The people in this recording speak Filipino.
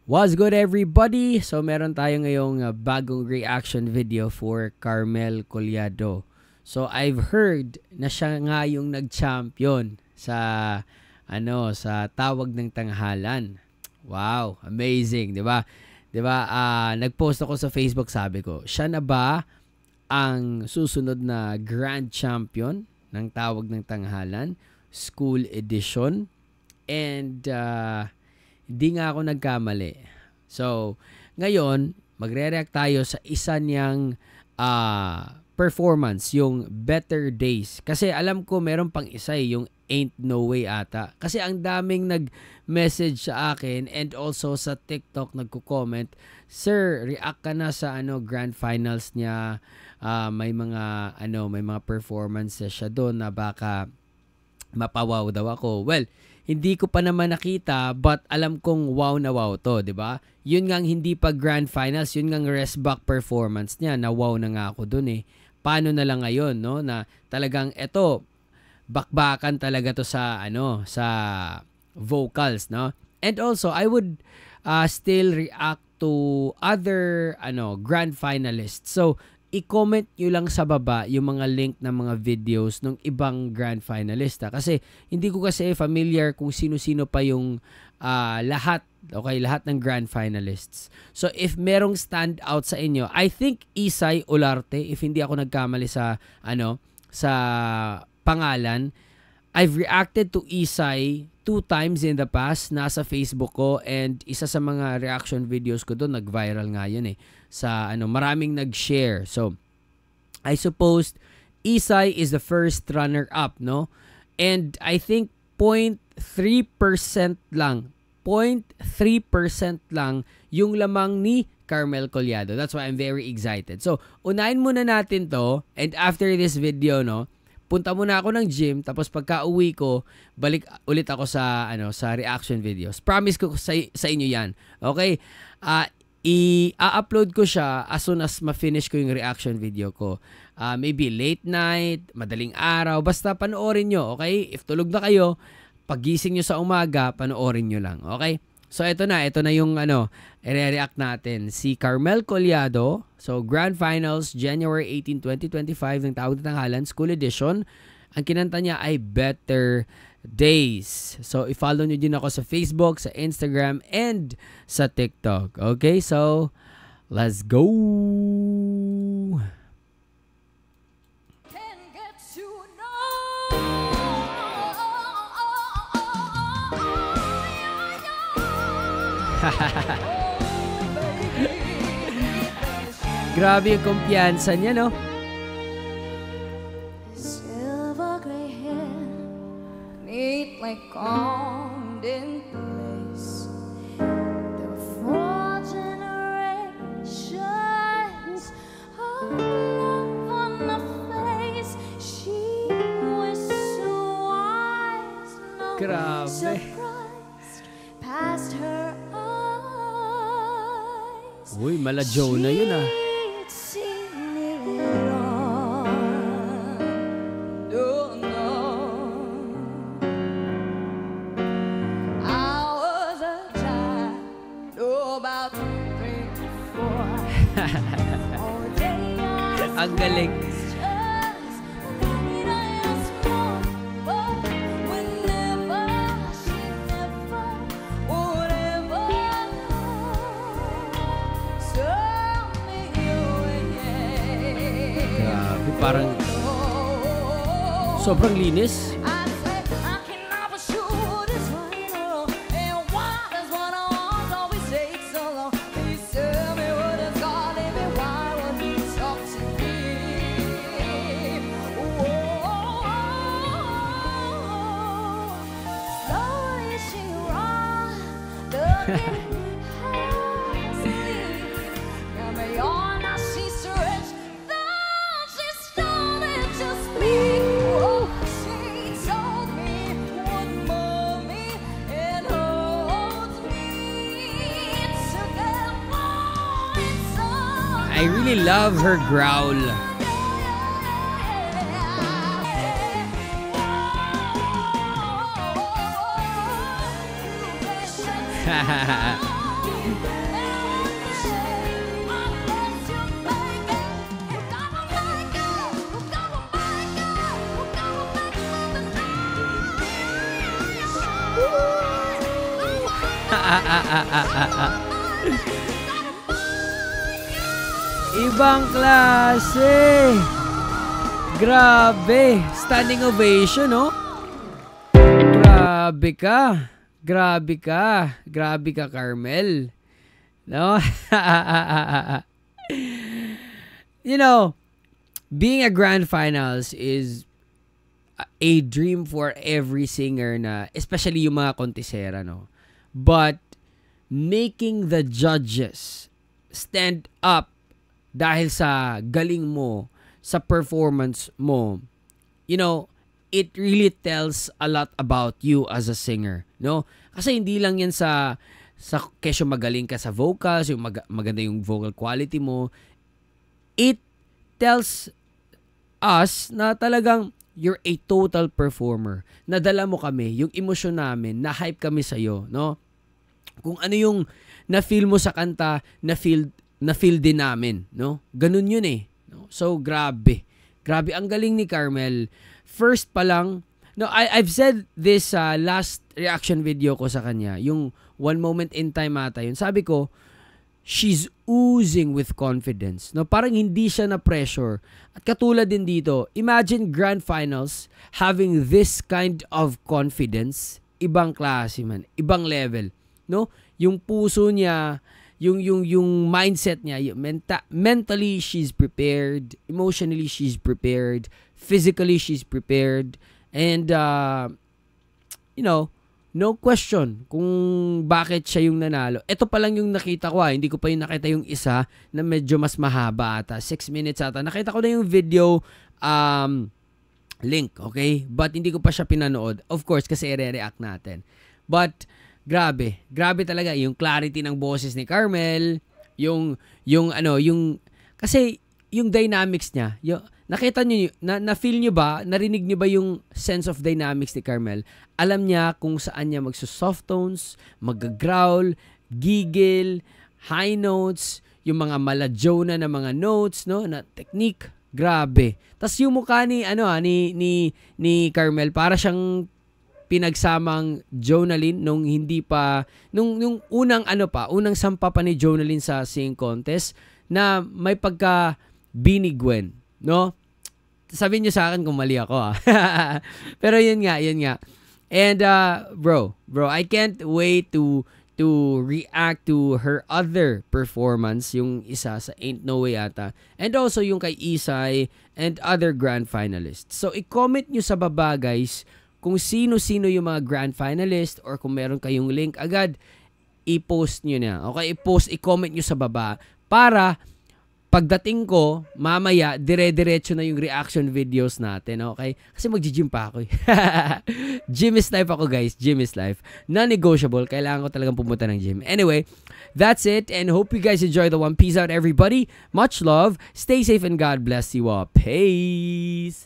What's good everybody? So meron tayo ngayong bagong reaction video for Carmel Collado. So I've heard na siya nga yung nag-champion sa sa tawag ng tanghalan. Wow, amazing, 'di ba? 'Di ba? Nag-post ako sa Facebook, sabi ko, siya na ba ang susunod na grand champion ng tawag ng tanghalan, school edition? And di nga ako nagkamali. So, ngayon, magre-react tayo sa isa niyang performance, yung Better Days. Kasi alam ko meron pang isa yung Ain't No Way ata. Kasi ang daming nag-message sa akin and also sa TikTok nagko-comment, "Sir, react ka na sa grand finals niya. May mga performances siya doon na baka mapawaw daw ako." Well, hindi ko pa naman nakita, but alam kong wow na wow to, 'di ba? Yun ngang hindi pa grand finals, yun ngang rest back performance niya, na wow na nga ako dun eh. Paano na lang ngayon, no? Na talagang eto, bakbakan talaga to sa sa vocals, no? And also, I would still react to other grand finalists. So, i-comment nyo lang sa baba yung mga link ng mga videos ng ibang grand finalista. Kasi hindi ko kasi familiar kung sino-sino pa yung lahat ng grand finalists. So if merong stand out sa inyo, I think Isay Olarte, if hindi ako nagkamali sa sa pangalan. I've reacted to Isay 2 times in the past, nasa Facebook ko, and isa sa mga reaction videos ko doon, nag-viral nga yun eh. Sa maraming nag-share. So, I suppose Isay is the first runner-up, no? And I think 0.3% lang yung lamang ni Carmel Collado. That's why I'm very excited. So, unahin muna natin to, and after this video, no, punta muna ako ng gym, tapos pagka-uwi ko, balik ulit ako sa sa reaction videos. Promise ko sa inyo 'yan. Okay? I-upload ko siya as soon as ma-finish ko yung reaction video ko. Maybe late night, madaling araw, basta panoorin nyo, okay? If tulog na kayo, pagising nyo sa umaga, panoorin nyo lang, okay? So ito na yung i-react natin. Si Carmel Collado, so Grand Finals, January 18, 2025 ng Tawag ng Tanghalan, School Edition. Ang kinanta niya ay Better Days. So i-follow nyo din ako sa Facebook, sa Instagram, and sa TikTok. Okay, so let's go! Grabe yung kumpiyansa niya, no? Silver gray hair, neatly combed in place. The 4 generations of love on the face. She was so wise, no surprised past her eyes. Uy, mala Joe na yun ah. Ang galing. Grabe, parang sobrang linis. I really love her growl. Ibang klase. Grabe. Standing ovation, no? Grabe ka. Grabe ka. Grabe ka, Carmel. No? You know, being a grand finals is a dream for every singer na, especially yung mga kontesera, no? But making the judges stand up dahil sa galing mo, sa performance mo, you know, it really tells a lot about you as a singer, no? Kasi hindi lang yan sa kesyo magaling ka sa vocals, yung maganda yung vocal quality mo. It tells us na talagang you're a total performer. Nadala mo kami, yung emosyon namin, na-hype kami sa'yo, no? Kung ano yung na-feel mo sa kanta, na-feel din namin, no? Ganun yun eh. No? So, grabe. Grabe, ang galing ni Carmel. First pa lang, no, I've said this last reaction video ko sa kanya, yung One Moment in Time ata yun. Sabi ko, she's oozing with confidence. No, parang hindi siya na pressure. At katulad din dito, imagine grand finals having this kind of confidence, ibang klase man, ibang level, no? Yung puso niya, yung mindset niya, mentally she's prepared, emotionally she's prepared, physically she's prepared, and you know, no question kung bakit siya yung nanalo. Ito pa lang yung nakita ko, hindi ko pa yung nakita yung isa na medyo mas mahaba ata, 6 minutes ata. Nakita ko na yung video link, okay? But hindi ko pa siya pinanood. Of course, kasi i-react natin. But grabe talaga yung clarity ng boses ni Carmel, yung kasi yung dynamics niya, nakita niyo na-feel niyo ba, narinig niyo ba yung sense of dynamics ni Carmel? Alam niya kung saan niya magso-soft tones, mag-growl, giggle, high notes, yung mga mala-Jonah na mga notes, no, na technique, grabe. Tas yung mukha ni ni Carmel, para siyang pinagsamang Jonalyn nung unang sampa pa ni Jonalyn sa singing contest, na may pagka Bini Gwen, no? Sabihin niyo sa akin kung mali ako, Pero yun nga. And bro, I can't wait to react to her other performance, yung isa sa Ain't No Way ata, and also yung kay Isay and other grand finalists. So i-comment niyo sa baba, guys, kung sino-sino yung mga grand finalist, or kung meron kayong link agad, i-post nyo na. Okay? I-comment nyo sa baba para pagdating ko, mamaya, dire-diretso na yung reaction videos natin. Okay? Kasi mag-gym pa ako. Gym is life ako, guys. Gym is life. Non-negotiable. Kailangan ko talagang pumunta ng gym. Anyway, that's it. And hope you guys enjoy the one. Peace out, everybody. Much love. Stay safe and God bless you all. Peace.